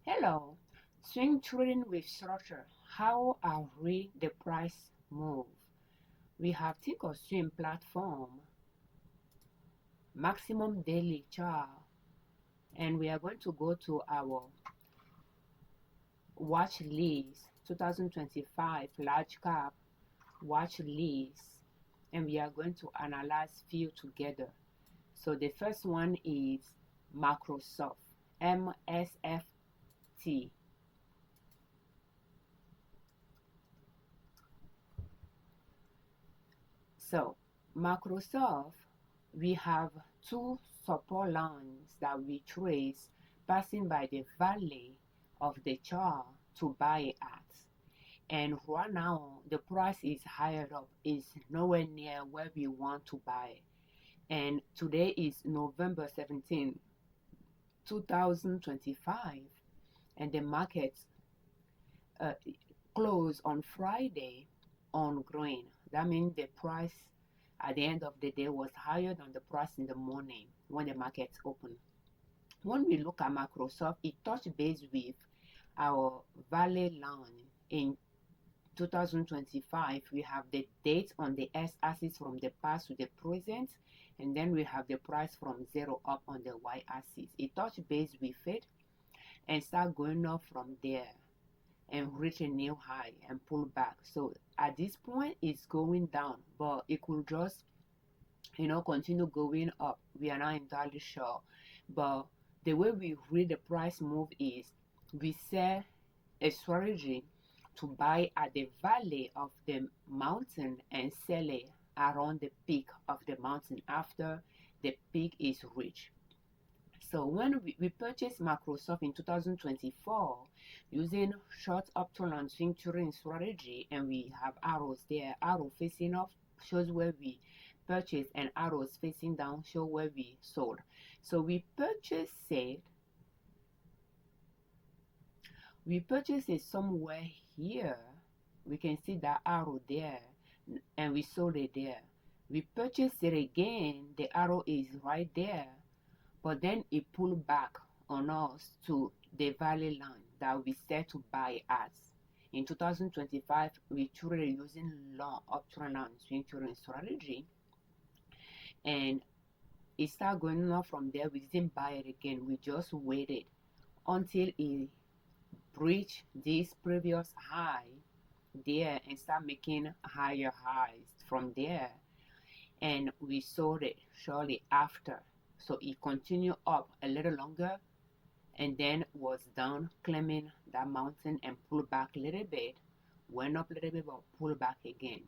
Hello, swing trading with structure. How are we the price move? We have tick or swing platform, maximum daily chart, and we are going to go to our watch list 2025 large cap watch list, and we are going to analyze few together. So the first one is Microsoft, MSFT. So Microsoft, we have two support lines that we trace passing by the valley of the chart to buy at. And right now, the price is higher up, is nowhere near where we want to buy. And today is November 17, 2025, and the market uh, closed on Friday on green. That means the price at the end of the day was higher than the price in the morning when the markets opened. When we look at Microsoft, it touched base with our valley line in 2025. We have the date on the x-axis from the past to the present, and then we have the price from 0 up on the y-axis. It touched base with it and start going up from there and reach a new high and pull back. So at this point it's going down, but it could just continue going up. We are not entirely sure, but the way we read the price move is we set a strategy to buy at the valley of the mountain and sell it around the peak of the mountain after the peak is reached. So when we purchased Microsoft in 2024 using short upturn and swing trading strategy, and we have arrows there, arrow facing up shows where we purchased and arrows facing down show where we sold. So we purchased it somewhere here. We can see that arrow there, and we sold it there. We purchased it again, the arrow is right there, but then it pulled back on us to the valley line that we set to buy at. In 2025, we traded using long uptrend and swing trading strategy, and it started going up from there. We didn't buy it again. We just waited until it breached this previous high there and start making higher highs from there, and we sold it shortly after. So it continued up a little longer and then was down, climbing that mountain and pulled back a little bit, went up a little bit, but pulled back again.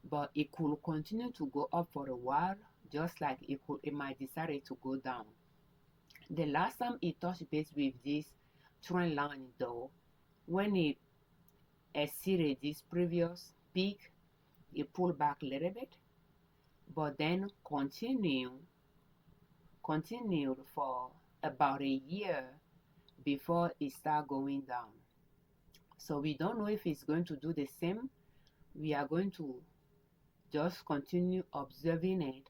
But it could continue to go up for a while, just like it might decide to go down. The last time it touched base with this trend line though, when it exceeded this previous peak, it pulled back a little bit, but then continued for about a year before it start going down. So we don't know if it's going to do the same. We are going to just continue observing it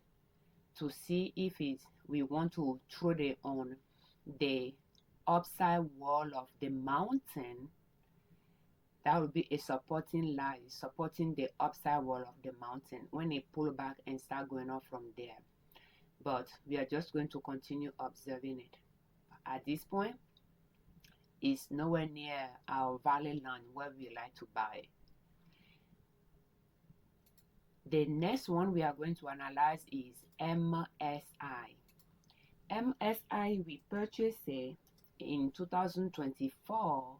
to see if we want to trade it on the upside wall of the mountain. That would be a supporting line supporting the upside wall of the mountain when it pull back and start going up from there. But we are just going to continue observing it. At this point, it's nowhere near our valley line where we like to buy. The next one we are going to analyze is MSI. MSI, we purchased it in 2024,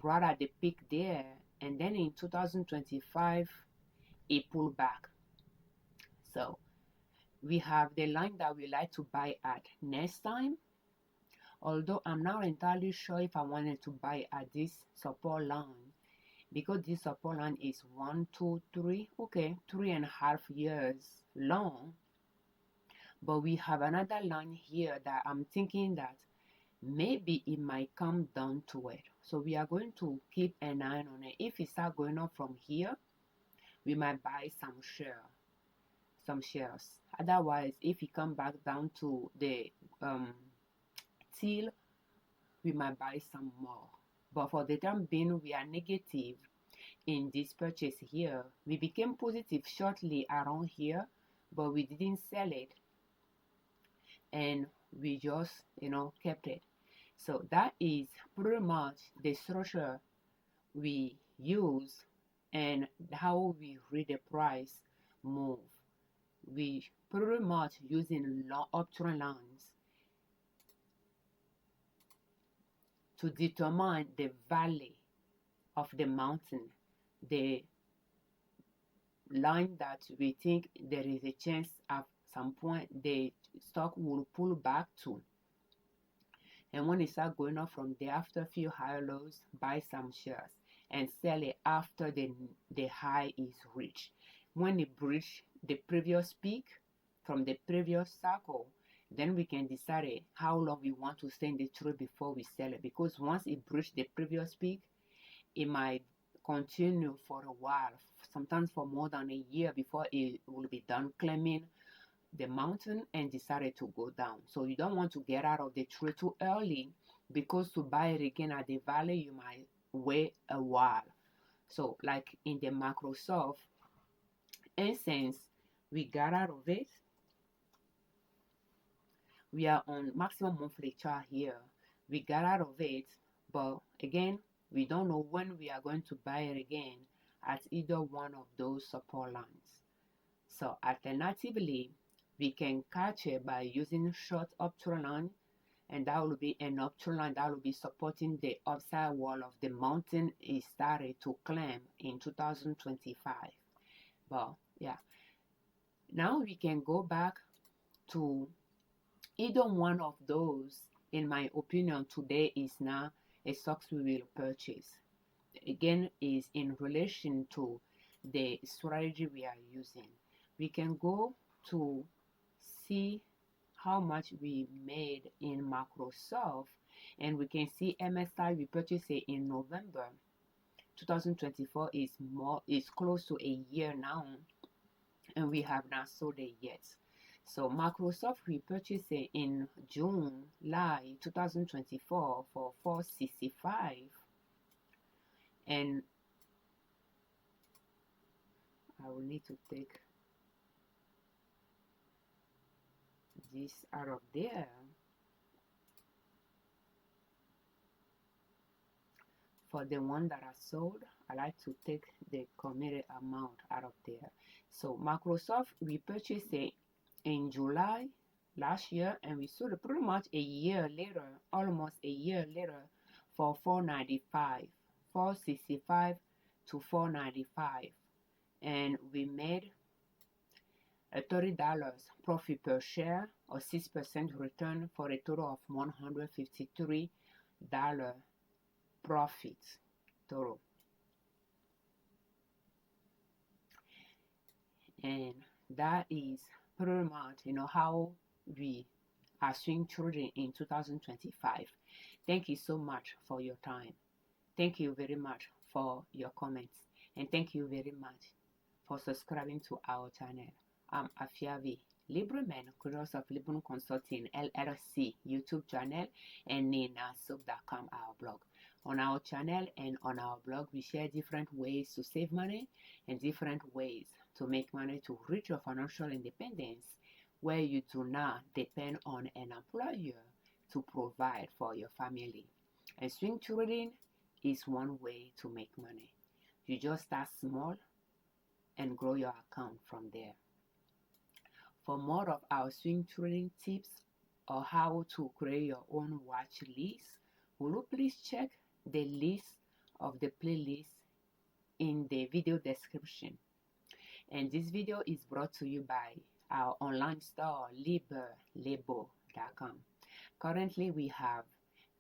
right at the peak there, and then in 2025 it pulled back. So we have the line that we like to buy at next time, although I'm not entirely sure if I wanted to buy at this support line, because this support line is 3.5 years long. But we have another line here that I'm thinking that maybe it might come down to it. So we are going to keep an eye on it. If it starts going up from here, we might buy some shares. Otherwise, if it come back down to the teal we might buy some more. But for the time being, we are negative in this purchase here. We became positive shortly around here, but we didn't sell it, and we just, kept it. So that is pretty much the structure we use and how we read the price move. We pretty much using uptrend lines to determine the valley of the mountain, the line that we think there is a chance at some point the stock will pull back to. And when it starts going up from there, after a few higher lows, buy some shares and sell it after the high is reached. When it breaches the previous peak from the previous cycle, then we can decide how long we want to stay in the trade before we sell it. Because once it breaches the previous peak, it might continue for a while, sometimes for more than a year before it will be done climbing the mountain and decided to go down. So you don't want to get out of the trade too early, because to buy it again at the valley, you might wait a while. So like in the Microsoft instance, we got out of it. We are on maximum monthly chart here. We got out of it, but again, we don't know when we are going to buy it again at either one of those support lines. So alternatively, we can catch it by using short uptrend line, and that will be an uptrend line that will be supporting the upside wall of the mountain it started to climb in 2025. But yeah, now we can go back to either one of those. In my opinion, today is now a stock we will purchase. Again, is in relation to the strategy we are using. We can go to see how much we made in Microsoft, and we can see MSI we purchased it in November 2024 is close to a year now, and we have not sold it yet. So Microsoft we purchased it in July 2024 for $465, and I will need to take this out of there. For the one that I sold, I like to take the committed amount out of there. So Microsoft, we purchased it in July last year, and we sold it pretty much a year later, almost a year later, for $495, $465 to $495, and we made a $30 profit per share, or 6% return, for a total of $153 profit total. And that is pretty much how we are swing trading in 2025. Thank you so much for your time. Thank you very much for your comments, and thank you very much for subscribing to our channel. I'm Afiavi, Liberman Consulting L.L.C YouTube channel, and NinaSoap.com our blog. On our channel and on our blog, we share different ways to save money and different ways to make money to reach your financial independence, where you do not depend on an employer to provide for your family. And swing trading is one way to make money. You just start small and grow your account from there. For more of our swing trading tips or how to create your own watch list, will you please check the list of the playlist in the video description. And this video is brought to you by our online store, Liberman.com. Currently, we have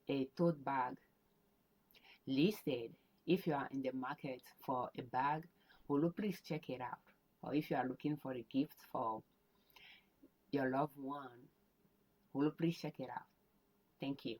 a tote bag listed. If you are in the market for a bag, will you please check it out? Or if you are looking for a gift for your loved one, will you please check it out? Thank you.